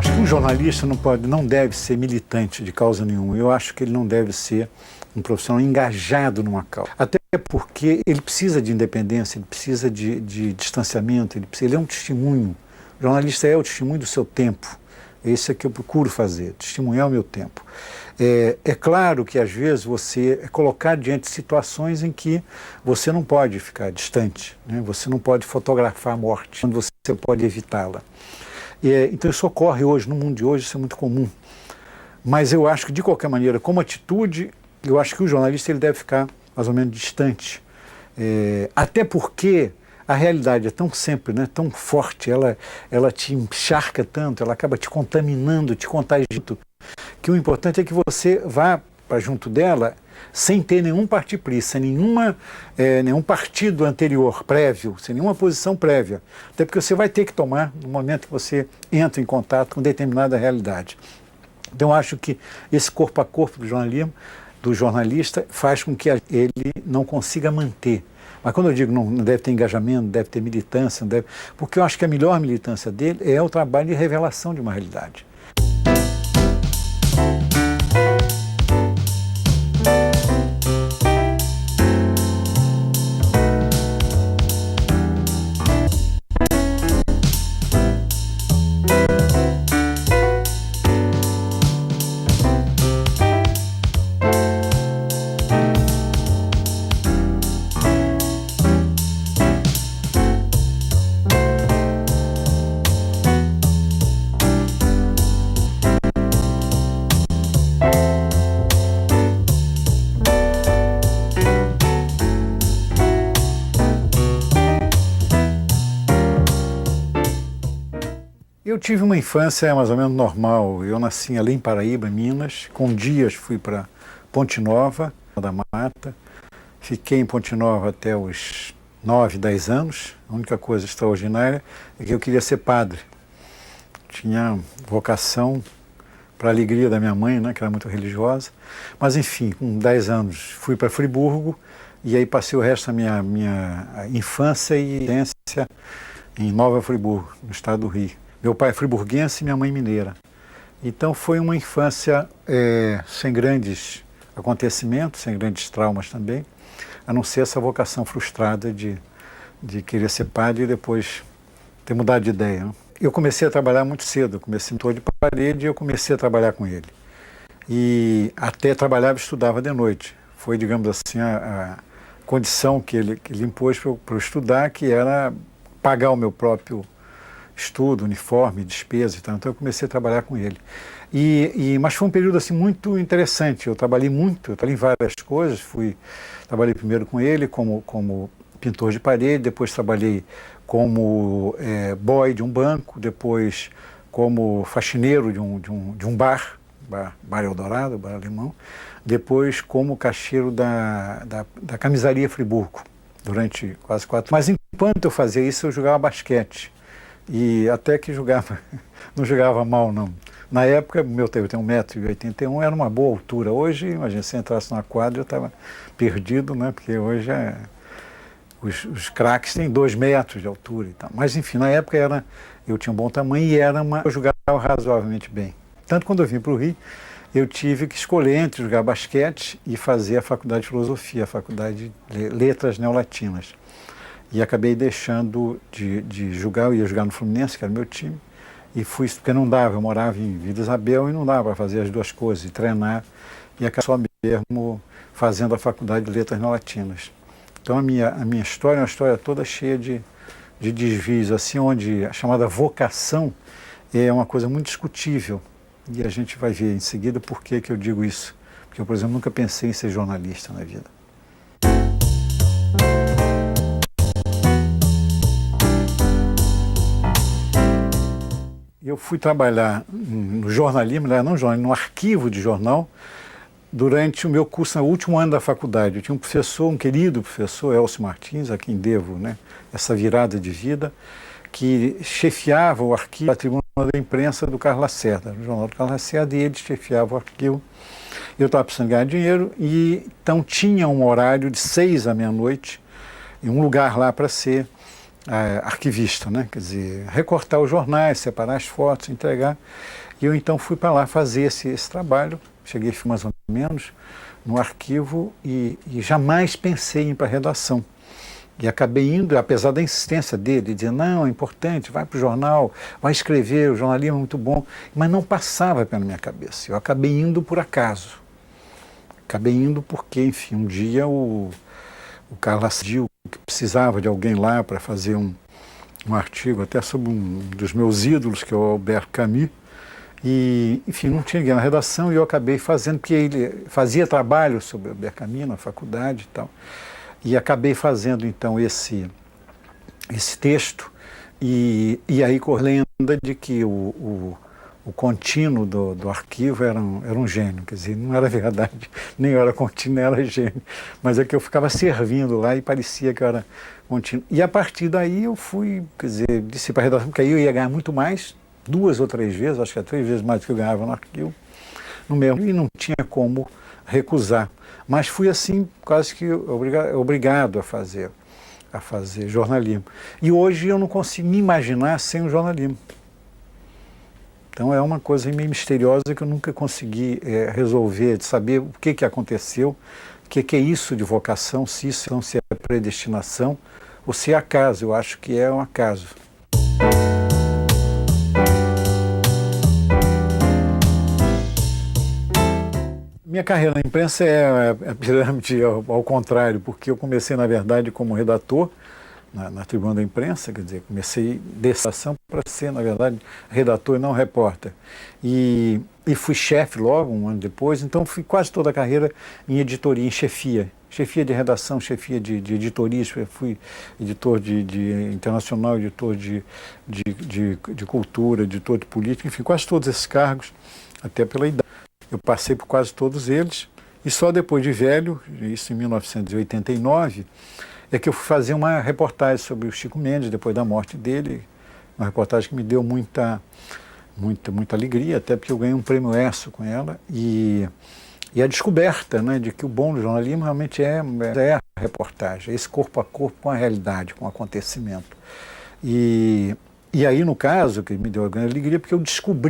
acho que um jornalista não deve ser militante de causa nenhuma. Eu acho que ele não deve ser um profissional engajado numa causa. Até porque ele precisa de independência, ele precisa de distanciamento, ele é um testemunho. O jornalista é o testemunho do seu tempo. Esse é que eu procuro fazer, testemunhar o meu tempo. É claro que às vezes você é colocado diante de situações em que você não pode ficar distante, né? Você não pode fotografar a morte, quando você pode evitá-la. Então isso ocorre hoje, no mundo de hoje, isso é muito comum. Mas eu acho que, de qualquer maneira, como atitude, eu acho que o jornalista ele deve ficar mais ou menos distante. Até porque a realidade é tão sempre, né, tão forte, ela te encharca tanto, ela acaba te contaminando, te contagiando, que o importante é que você vá para junto dela sem ter nenhum partiprís, sem nenhum partido anterior, prévio, sem nenhuma posição prévia. Até porque você vai ter que tomar no momento que você entra em contato com determinada realidade. Então eu acho que esse corpo a corpo do jornalismo, do jornalista, faz com que ele não consiga manter. Mas quando eu digo não deve ter engajamento, não deve ter militância, não deve, porque eu acho que a melhor militância dele é o trabalho de revelação de uma realidade. Eu tive uma infância mais ou menos normal. Eu nasci ali em Paraíba, Minas. Com dias fui para Ponte Nova, da Mata. Fiquei em Ponte Nova até os 9, 10 anos. A única coisa extraordinária é que eu queria ser padre. Tinha vocação para a alegria da minha mãe, né, que era muito religiosa. Mas, enfim, com 10 anos fui para Friburgo e aí passei o resto da minha infância e adolescência em Nova Friburgo, no estado do Rio. Meu pai é friburguense e minha mãe mineira. Então foi uma infância sem grandes acontecimentos, sem grandes traumas também, a não ser essa vocação frustrada de querer ser padre e depois ter mudado de ideia, né? Eu comecei a trabalhar muito cedo, comecei pintor de parede e eu comecei a trabalhar com ele. E até trabalhava e estudava de noite. Foi, digamos assim, a condição que ele impôs para eu estudar, que era pagar o meu próprio estudo, uniforme, despesa e tal. Então eu comecei a trabalhar com ele. Mas foi um período assim muito interessante. Eu trabalhei muito, eu trabalhei em várias coisas. Trabalhei primeiro com ele como pintor de parede, depois trabalhei como boy de um banco, depois como faxineiro de um bar Eldorado, bar alemão, depois como caixeiro da camisaria Friburgo, durante quase 4 anos. Mas enquanto eu fazia isso, eu jogava basquete. E até que não jogava mal, não. Na época, eu tenho 1,81 m, era uma boa altura. Hoje, imagina, se entrasse na quadra, eu estava perdido, né? Porque hoje os craques têm 2 metros de altura e tal. Mas, enfim, na época eu tinha um bom tamanho e eu jogava razoavelmente bem. Tanto quando eu vim para o Rio, eu tive que escolher entre jogar basquete e fazer a faculdade de filosofia, a faculdade de letras neolatinas. E acabei deixando de jogar, eu ia jogar no Fluminense, que era meu time, e fui, porque não dava, eu morava em Vila Isabel e não dava para fazer as duas coisas, e treinar, e acabei só mesmo fazendo a faculdade de letras neolatinas. Então a minha história é uma história toda cheia de desvios, assim, onde a chamada vocação é uma coisa muito discutível, e a gente vai ver em seguida por que eu digo isso. Porque eu, por exemplo, nunca pensei em ser jornalista na vida. Eu fui trabalhar no jornalismo, não jornalismo, no arquivo de jornal, durante o meu curso, no último ano da faculdade. Eu tinha um professor, um querido professor, Elcio Martins, a quem devo, né, essa virada de vida, que chefiava o arquivo da Tribuna da Imprensa do Carlos Lacerda, no jornal do Carlos Lacerda, e ele chefiava o arquivo. Eu estava precisando ganhar dinheiro, e então tinha um horário de 6 à meia-noite, em um lugar lá para ser arquivista, né? Quer dizer, recortar os jornais, separar as fotos, entregar. E eu então fui para lá fazer esse trabalho. Cheguei mais ou menos no arquivo e jamais pensei em ir para a redação. E acabei indo, apesar da insistência dele, dizer, não, é importante, vai para o jornal, vai escrever, o jornalismo é muito bom, mas não passava pela minha cabeça. Eu acabei indo por acaso. Acabei indo porque, enfim, um dia o Carlos Lacerda, que precisava de alguém lá para fazer um artigo até sobre um dos meus ídolos, que é o Albert Camus, e, enfim, não tinha ninguém na redação e eu acabei fazendo, porque ele fazia trabalho sobre o Albert Camus na faculdade e tal. E acabei fazendo, então, esse texto, e aí com a lenda de que o contínuo do arquivo era um gênio, quer dizer, não era verdade, nem eu era contínuo, nem era gênio, mas é que eu ficava servindo lá e parecia que eu era contínuo. E a partir daí eu fui, quer dizer, disse para a redação, porque aí eu ia ganhar muito mais, 2 ou 3 vezes, acho que é 3 vezes mais do que eu ganhava no arquivo, no mesmo, e não tinha como recusar. Mas fui assim, quase que obrigado a fazer jornalismo. E hoje eu não consigo me imaginar sem o jornalismo. Então é uma coisa meio misteriosa que eu nunca consegui resolver, de saber o que aconteceu, o que é isso de vocação, se isso não é predestinação ou se é acaso. Eu acho que é um acaso. Minha carreira na imprensa é a pirâmide ao contrário, porque eu comecei, na verdade, como redator na Tribuna da Imprensa, quer dizer, comecei dessa ação para ser, na verdade, redator e não repórter. E fui chefe logo, um ano depois, então fui quase toda a carreira em editoria, em chefia. Chefia de redação, chefia de editoria, fui editor de internacional, editor de cultura, editor de política, enfim, quase todos esses cargos, até pela idade. Eu passei por quase todos eles, e só depois de velho, isso em 1989, é que eu fui fazer uma reportagem sobre o Chico Mendes, depois da morte dele, uma reportagem que me deu muita alegria, até porque eu ganhei um prêmio ESSO com ela, e a descoberta, né, de que o bom do jornalismo realmente é a reportagem, esse corpo a corpo com a realidade, com o acontecimento. E aí, no caso, que me deu a grande alegria, porque eu descobri